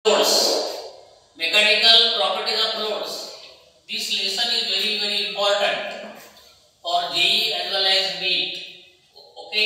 fluids, mechanical properties of fluids. This lesson is very important for JEE as well as NEET, okay,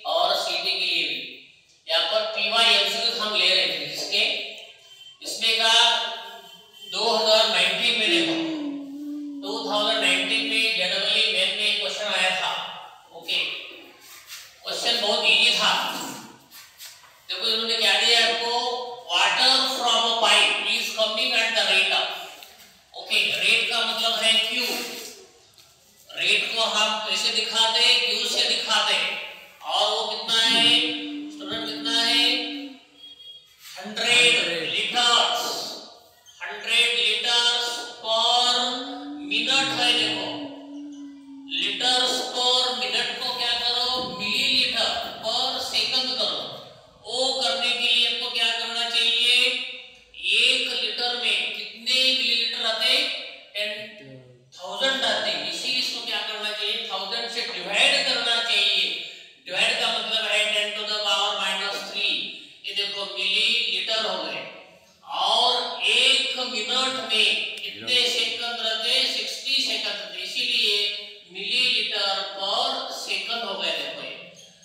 और सीटी के लिए भी। यहाँ पर PYMCQ हम ले रहे थे, जिसके इसमें का 2019 में देखो, 2019 में जनरली मेन में क्वेश्चन आया था, ओके। क्वेश्चन बहुत इजी था। देखो इन्होंने क्या दिया आपको, water from a pipe is coming at the rate of, okay, rate का मतलब है क्यू। रेट को हम कैसे दिखाते हैं, क्यू से दिखाते हैं, और वो कितना है स्टूडेंट, कितना है 100 लीटर्स, 100 लीटर्स पर मिनट है। देखो लीटर्स पर मिनट को क्या करो, मिलीलीटर पर सेकंड करो। वो करने के लिए आपको क्या करना चाहिए, 1 लीटर में कितने मिलीलीटर आते हैं, 10,000 आते हैं। इसीलिए इसको क्या करना चाहिए, 1000 से डिवाइड करना चाहिए। डिवाइड का मतलब है 10 टू द पावर -3। ये देखो मिलीलीटर हो गए, और 1 मिनट में कितने सेकंड रहते हैं, 60 सेकंड रहते हैं। इसीलिए मिलीलीटर पर सेकंड हो गए। देखो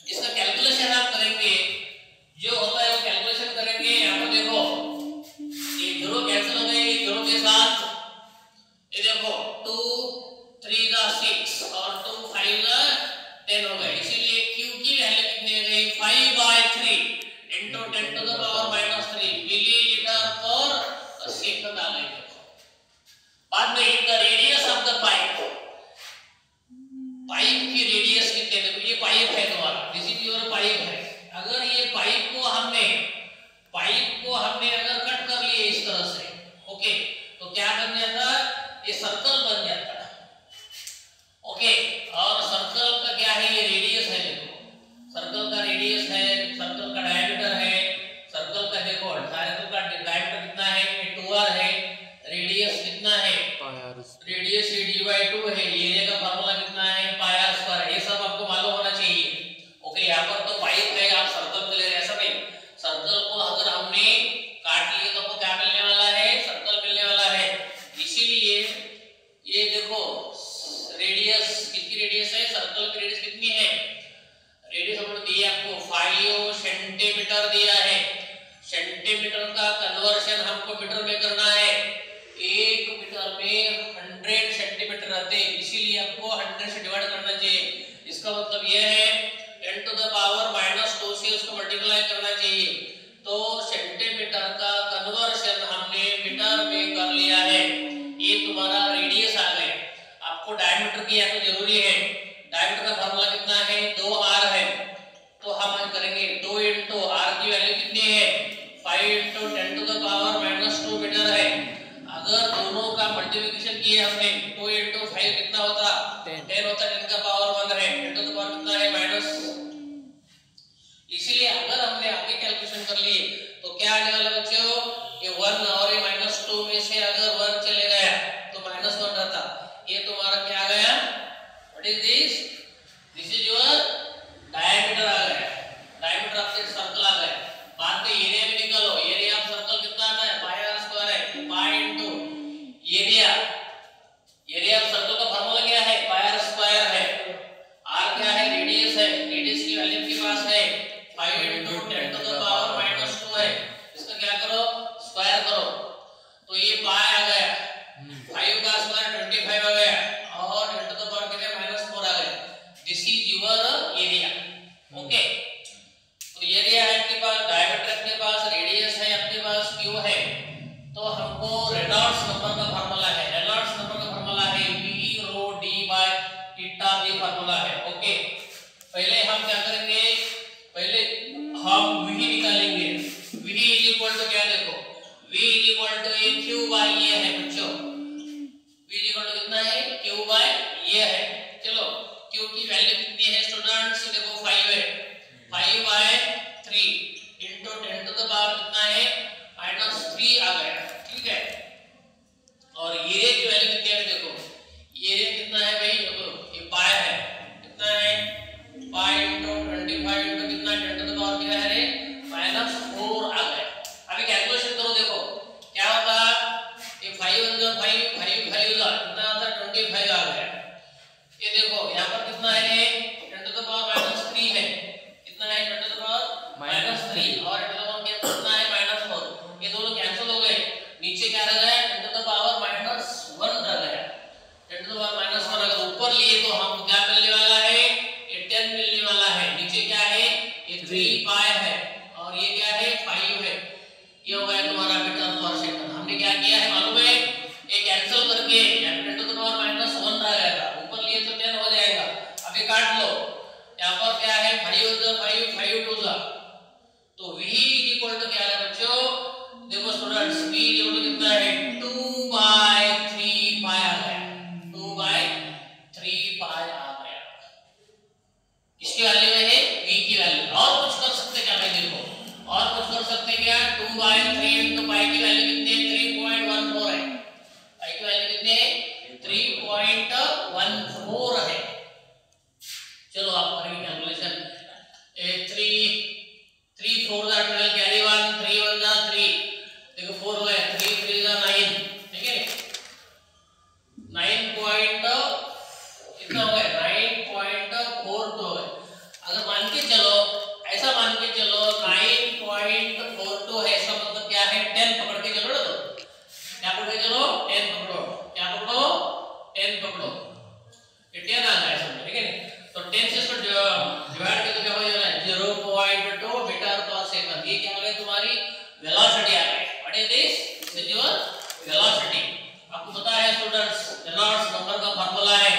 इसका कैलकुलेशन आप करेंगे, जो होता है वो कैलकुलेशन करेंगे। यहाँ पर देखो ये जीरो कैंसिल हो गए, जीरो के साथ ये देखो 2 3 6 और 2 5 10 हो गए। इसीलिए Q की वैल्यू कितनी हो गई, 5/3 into 10 to the power -3 millilitre per second आ गई। देखो बाद में in the radius of the pipe, pipe की रेडियस कितने, देखो ये पाइप है तुम्हारा, दिस इज योर पाइप है। अगर ये पाइप को हमने अगर कट कर लिए इस तरह से, ओके, तो क्या बन जाता, ये सर्कल बन जाता है, ओके। और सर्कल का क्या है, ये रेडियस है। देखो सर्कल का रेडियस है, सर्कल का डायमीटर है, सर्कल का देखो सर्कल का डायमीटर कितना है, 2r है, रेडियस कितना है, रेडियस d/2 है, एरिया का फार्मूला कितना है, πr²। ये सब आपको मालूम होना चाहिए, ओके। यहाँ पर तो पाइप है, आप सर्कल ले रहे हैं, ऐसा नहीं। सर्कल को अगर हमने काट लिए तो आपको क्या मिलने वाला है, सर्कल मिलने वाला है। इसीलिए ये देखो रेडियस, कितनी रेडियस है, सर्कल की रेडियस कितनी है, रेडियस हमने दी है आपको 5 सेंटीमीटर दिया है। सेंटीमीटर का कन्वर्शन हमको मीटर में करना है। 1 मीटर में 100 सेंटीमीटर आते हैं, इसीलिए आपको 100 से डिवाइड करना चाहिए। इसका मतलब यह है 10 टू द पावर -2 से उसको मल्टीप्लाई करना चाहिए। तो सेंटीमीटर का कन्वर्शन हमने मीटर में कर लिया है। ये तुम्हारा रेडियस आ गया। आपको डायमीटर की यहाँ तो जरूरी है, डायमीटर का फार्मूला कितना है, 2r है। तो हम करेंगे 2 × r की वैल्यू कितनी है, 5 × 10 टू द पावर -2 मीटर है। अगर दोनों का मल्टीप्लिकेशन किए हमने, 2 × 5 कितना होता, 10 होता, 10 का पावर 1 है, 10 टू द पावर कितना है, माइनस। इसीलिए अगर हमने आगे कैलकुलेशन कर लिए तो क्या आने वाला बच्चों, ये 1 और ये -2 में से अगर 1 चले गया तो -1 रहता। ये तुम्हारा क्या आ गया, what is this, this is your diameter आ गया। डायमीटर ऑफ द सर्कल आ गया। बाद में एरिया भी निकालो, एरिया ऑफ सर्कल कितना आता है, πr² है, पाई into area. Area of circle का फार्मूला क्या है, πr² है। r क्या है, रेडियस है, रेडियस की वैल्यू आपके पास है 5 × 10 टू द पावर -2 है। इसका क्या करो, स्क्वायर करो, तो ये पाई आ गया, 5 का स्क्वायर 25 आ गया, और 10 टू द पावर कितने, -4 आ गया। This is your area, okay. तो एरिया है आपके पास, डायमीटर आपके पास, रेडियस है आपके पास, क्यू है। तो हमको रेनॉल्ड्स नंबर का फार्मूला है, रेनॉल्ड्स नंबर का फार्मूला है V/θ, ये फार्मूला है, ओके। पहले हम क्या करेंगे, पहले हम V निकालेंगे। V = क्या, देखो V = Q/A है बच्चों। V कितना है, Q/A है। चलो Q की वैल्यू कितनी है स्टूडेंट्स, देखो 5 है, 5/3 × 10 टू द पावर कितना है, -3 आ गया, ठीक है। और एरिया की वैल्यू कितनी है, देखो एरिया कितना है भाई, देखो ये पाई है, कितना है, पाई × 25 × कितना, 10 टू द पावर क्या है रे, -4 आ गया। अभी कैलकुलेशन करो, देखो किया है मालूम है, ये कैंसिल करके 10 to the power minus 1 रह जाएगा, ऊपर लिए तो 10 हो जाएगा। अभी काट लो, यहाँ पर क्या है 5 5 5 2 तो v इक्वल टू क्या है बच्चों, देखो स्टूडेंट्स v इक्वल टू कितना है 2/3 पाई आ गया, 2/3 पाई आ गया। इसकी वैल्यू है v की वैल्यू। और कुछ कर सकते क्या भाई, देखो और कुछ कर सकते क्या, 2/3 इनटू पाई की वैल्यू कितनी है 3.14 है, पाई की वैल्यू कितनी है 3.14 है। चलो आप करेंगे कैलकुलेशन, 3 4 12 कैरी 1 3 1 3 देखो 4 हो गया, 3 3 9 ठीक है, 9 पॉइंट कितना हो गया 9.42 हो गया। अगर मान के चलो, ऐसा मान के चलो 9.42 है, इसका मतलब क्या है 10 पकड़ के चलो ना, तो क्या पकड़ के चलो 10 पकड़ो, क्या पकड़ो 10 पकड़ो, ये 10 आ गया समझो, ठीक है। तो 10 से इसको डिवाइड करके क्या हो जाएगा 0.2 मीटर पर सेकंड। ये क्या आ गया तुम्हारी वेलोसिटी आ गई। What is this, this is your velocity. आपको पता है स्टूडेंट्स रेनॉल्ड्स नंबर का फार्मूला है,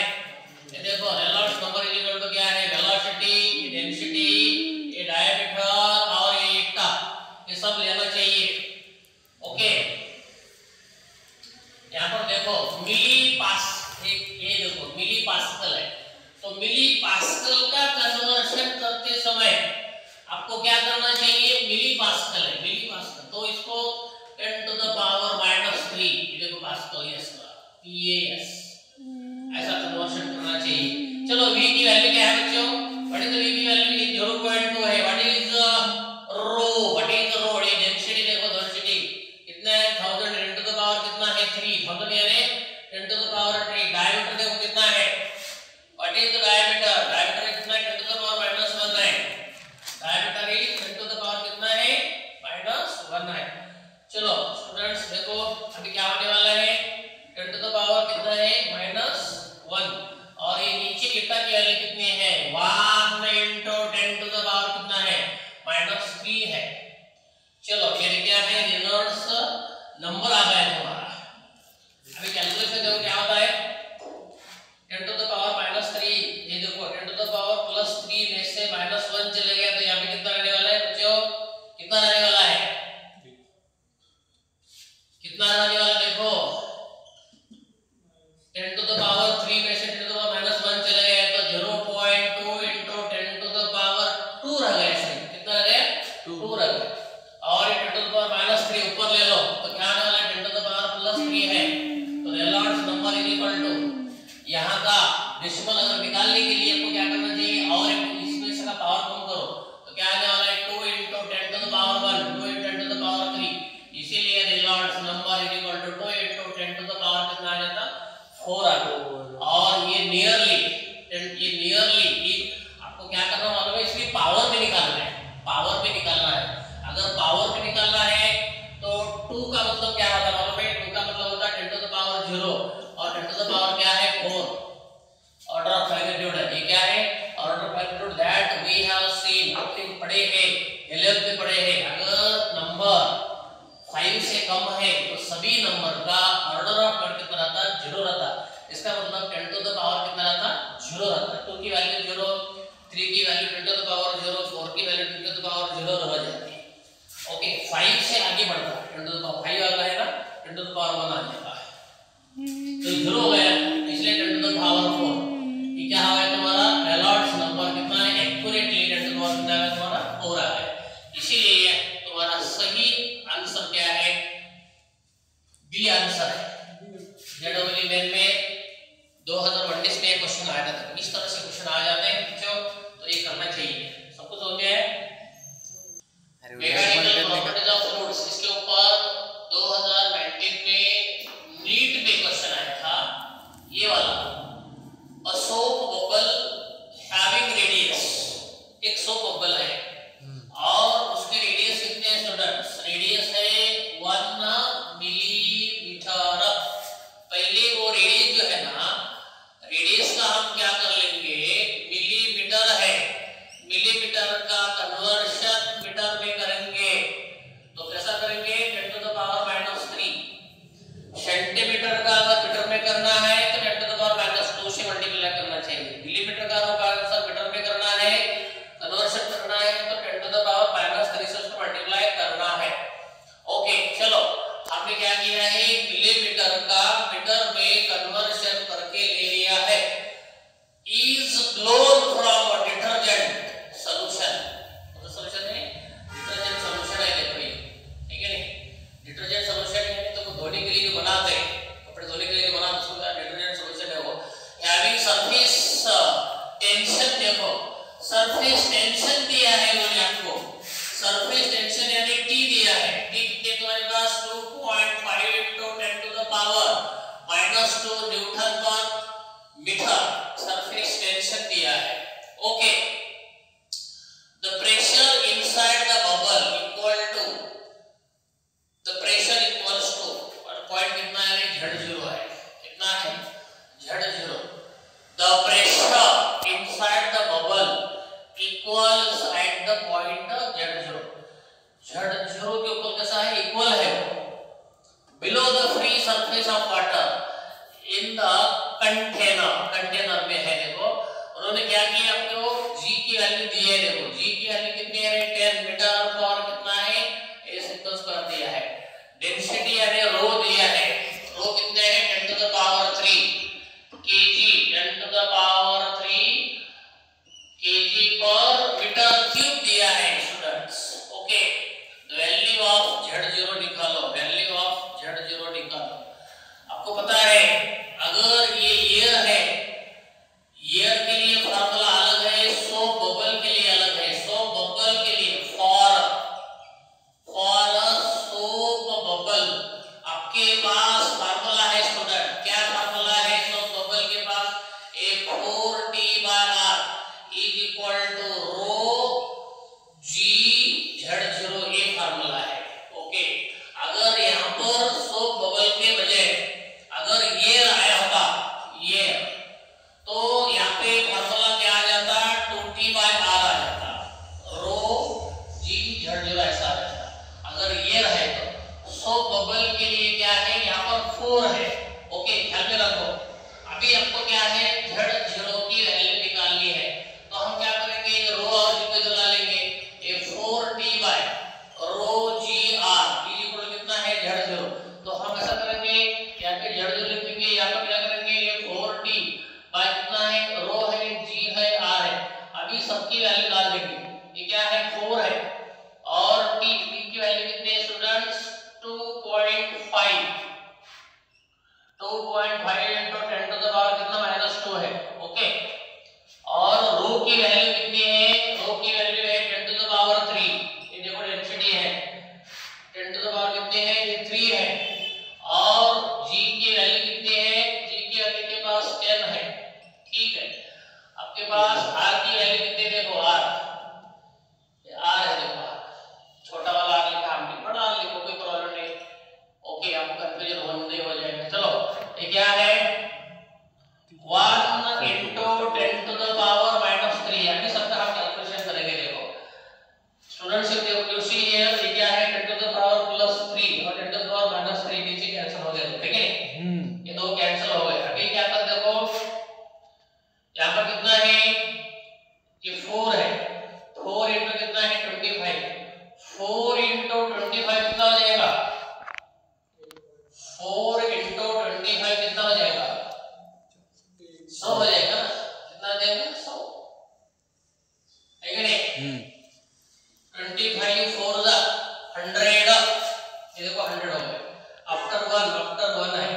ये देखो Reynolds number is equal to क्या है वेलोसिटी, डेंसिटी, ये डायमीटर और ये एटा, ये सब लेना चाहिए। ओके यहाँ पर देखो मिली पास, ये देखो मिली पास्कल है, तो मिली पास्कल का कन्वर्शन करते समय आपको क्या करना चाहिए, मिली पास्कल है, मिली पास्कल, तो इसको 10 to the power -3 ये देखो पास्कल, यस PAS ऐसा कन्वर्शन करना चाहिए। चलो v की वैल्यू क्या है बच्चों, व्हाट इज द v की वैल्यू 0.2 है। What is rho, what is rho, ये डेंसिटी देखो, डेंसिटी कितना है 1000 into the power कितना है 3000 यानी 10 to the power 3। डायमीटर देखो कितना है, what is the diameter, diameter कितना है 10 to the power -1 है, diameter is 10 to the power कितना है -1 है। चलो स्टूडेंट्स देखो अभी क्या होने वाला है, 10 to the power कितना है -1 और ये नीचे ईटा की वैल्यू कितनी है 1 into 10 to the power कितना है -3 है। चलो ये क्या है रेनॉल्ड्स नंबर आ गया हमारा। अभी कैलकुलेशन देखो क्या होता है 10 to the power -3, ये देखो 10 to the power +3 में से -1 चले गया तो यहाँ पे कितना रहने वाला है बच्चों, कितना रहने वाला है, कितना रहने वाला देखो 10 to the power 3 में से 10 to the power -1 चले गए तो 0.2 into 10 to the power 2 रह गया, इसमें कितना रह गया 2 रह गया। और 10 to the power -3 ऊपर ले लो तो क्या आने वाला है 10 to the power +3 है, तो Reynolds number is equal to यहाँ का डेसिमल अगर निकालने के लिए आपको क्या करना चाहिए, और इसमें से का पावर कम करो तो क्या आने वाला है 2 into 10 to the power 1 2 into 10 to the power 3, इसीलिए Reynolds number is equal to 2 into 10 to the power कितना आ जाता 4 आ गया। और ये नियरली आपको क्या करना मालूम है, इसकी पावर में निकालना है, पावर में निकालना है। अगर पावर में निकालना है तो 2 का मतलब क्या होता है मालूम है, 2 का मतलब होता है 10 to the power 0 और 10 to the power क्या है 4, ऑर्डर ऑफ मैग्नीट्यूड है। ये क्या है order of magnitude that we have seen, आपने पढ़े हैं 11th में पढ़े हैं। अगर नंबर 5 से कम है तो सभी नंबर का ऑर्डर ऑफ मैग्नीट्यूड कितना रहता है 0 रहता है। इसका मतलब 10 to the power कितना रहता 0 रहता है। 2 की वैल्यू 0, 3 की वैल्यू 10 to the power 0, 4 की वैल्यू 10 to the power 0 रह जाती है। ओके 5 से आगे बढ़ता है 10 to the power 5 आ गया है ना, 10 to the power 1 आ जाता है तो 0 हो गया, इसलिए 10 to the power 4। ये क्या हो गया तुम्हारा रेनॉल्ड्स नंबर कितना है एक्यूरेटली 10 to the power कितना है तुम्हारा 4 आ गया। इसीलिए तुम्हारा सही आंसर क्या है, बी आंसर है। जेडब्ल्यू मेन में 2019 में क्वेश्चन आया था, इस तरह से क्वेश्चन आ जाते हैं बच्चों, तो ये करना चाहिए। सब कुछ हो गया है। मैकेनिकल प्रॉपर्टीज ऑफ फ्लूइड्स, इसके ऊपर 2019 में नीट में क्वेश्चन आया था ये वाला, a soap bubble having radius, एक सोप बबल है और उसके रेडियस कितने हैं स्टूडेंट्स, रेडियस है 1 मिलीमीटर। पहले वो रेडियस पे क्या किया है, मिलीमीटर का मीटर में कन्वर्शन करके ले लिया है। Is blown from detergent solution, तो सॉल्यूशन है डिटर्जेंट सॉल्यूशन है देखो ये, ठीक है नहीं, डिटर्जेंट सॉल्यूशन है तो धोने के लिए जो बनाते हैं, कपड़े धोने के लिए जो बनाते हैं उसको डिटर्जेंट सॉल्यूशन है वो। हैविंग सरफेस टेंशन, देखो सरफेस टेंशन दिया है उन्होंने आपको, सरफेस टेंशन यानी टी दिया है, टी कितने तुम्हारे पास 2.5 into 10 to the power -2 newton पर मीटर सरफेस टेंशन दिया है। Okay, the pressure inside the bubble equal to, the pressure equals to, और पॉइंट कितना है, Z0 है, कितना है Z0, the pressure inside the bubble equals at the point Z0, Z0 के ऊपर कैसा है, इक्वल है, below the free surface of water in the container, container में है। देखो उन्होंने क्या किया, आपको G की वैल्यू दी है, देखो G की वैल्यू कितनी है, 10 मीटर पर कितना है, ए सिक्वेंस कर दिया है, डेंसिटी यानी रो दिया है, रो कितने है 10 to the power 3 kg, 10 to the power 3 kg पर मीटर क्यूब दिया है students. Okay, value of Z0 निकालो, वैल्यू ऑफ Z0 निकालो। आपको पता है अगर ये एयर है, एयर के लिए फार्मूला अलग है, सोप बबल के लिए अलग है, सोप बबल के लिए फॉर सोप बबल आपके पास फार्मूला है स्टूडेंट, क्या फार्मूला है सोप बबल के पास, A4T/R is equal to rho G Z0, ये फार्मूला है। ओके, अगर यहाँ पर सोप बबल के बजाय अगर ये आया होता ये, तो यहाँ पे फार्मूला क्या आ जाता, 2T/R आ जाता, रो G Z0 ऐसा आ जाता। अगर ये रहे तो सोप बबल के लिए क्या है, यहाँ पर 4 है। ओके, ध्यान में रखो, अभी आपको क्या है Z0 की वैल्यू निकालनी है, तो हम क्या करेंगे, रो और G को जला लेंगे, ये 4T/रो GR कितना है Z0, तो हम ऐसा करेंगे यहाँ पे Z0 लिखेंगे, यहाँ पर क्या करेंगे, ये 4T बाय कितना है, रो है G है R है, अभी सबकी वैल्यू डाल देंगे, ये क्या है 4 है और T की वैल्यू कितनी है students 2.5 into 10 to the power कितना -2 है। ओके, और रो की वैल्यू कितनी है, रो की वैल्यू है 10 to the power 3, ये देखो डेंसिटी है 10 to the power कितने है, ये 3 है, और G की वैल्यू कितनी है, G की वैल्यू के पास 10 है, ठीक है। आपके पास R की वैल्यू कितनी, देखो R, ये R है, देखो छोटा वाला R लिखा हमने, बड़ा R लिखो कोई प्रॉब्लम नहीं। ओके, आपको कंफ्यूजन नहीं हो जाएगा। चलो ये क्या है, 1 into 10 to the power -3, अभी सबका हम कैलकुलेशन करेंगे। देखो स्टूडेंट्स यू सी हियर, ये क्या है 10 to the power +3 और 10 to the power -3 नीचे कैंसिल हो गए, ठीक है नहीं, ये दो कैंसिल हो गए। अभी क्या कर, देखो यहाँ पर कितना है, ये 4 है, 4 into कितना है 25, 4 into 25 कितना हो जाएगा, 4 into 25 कितना हो जाएगा, 100 हो जाएगा ना, कितना देंगे 100 है कि नहीं, 25 4 द 100, ये देखो 100 हो गए, आफ्टर 1 है,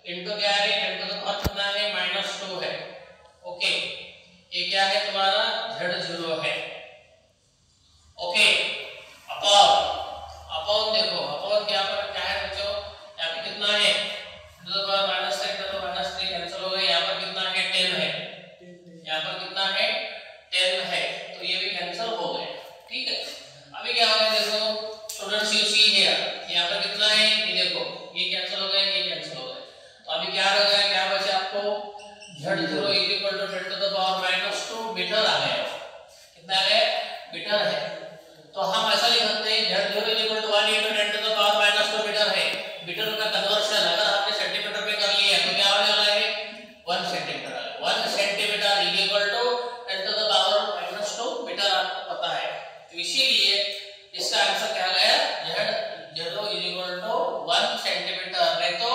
इनटू क्या है 10 to the power कितना है -2 है। ओके, ये क्या है तुम्हारा Z0 है। ओके, अपॉन देखो, अपॉन क्या पर क्या है बच्चों, यहाँ पे कितना है 10 to the power -3 कैंसिल हो गए, यहाँ पर कितना है 10 है, यहाँ पर कितना है 10 है, तो ये भी कैंसिल हो गए, ठीक है। अभी क्या हो गया, देखो स्टूडेंट्स यू सी हियर, यहाँ पर कितना है, ये देखो ये कैंसिल हो गए, ये कैंसिल हो गए, तो अभी क्या रह गया, क्या बचा आपको Z0 equal to 10 to the power -2 metre आ गया, कितना है मीटर है। तो हम ऐसा लिख सकते हैं Z0 equal to 1 into 10 to the power -2 metre है। मीटर का कन्वर्शन अगर आपने सेंटीमीटर में कर लिया तो क्या होने वाला है 1 centimetre, 1 centimetre equal to 10 to the power -2 metre, आपको पता है। तो इसीलिए इसका आंसर क्या गया Z0 इक्वल टू 1 1 सेंटीमीटर, नहीं तो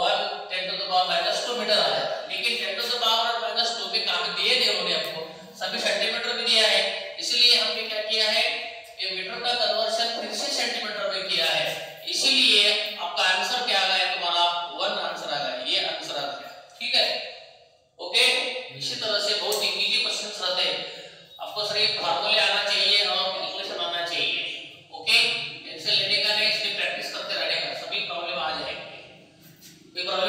1 10⁻² मीटर आ जाता है। लेकिन 10⁻² के काम दिए नहीं उन्होंने आपको, सभी सेंटीमीटर में दिया है, इसलिए हमने क्या किया है, ये मीटर का कन्वर्शन फिर से सेंटीमीटर में किया है, इसीलिए आपका आंसर क्या आ गया तुम्हारा 1 आंसर आ गया, ये आंसर आ गया। ठीक है, ओके। इसी तरह से बहुत इजी क्वेश्चंस रहते हैं, आपको सिर्फ फार्मूले आना चाहिए और कैलकुलेशन आना चाहिए। ओके, टेंशन लेने का नहीं, इसकी प्रैक्टिस करते रहने का, सभी प्रॉब्लम आ जाएंगे। कोई प्रॉब्लम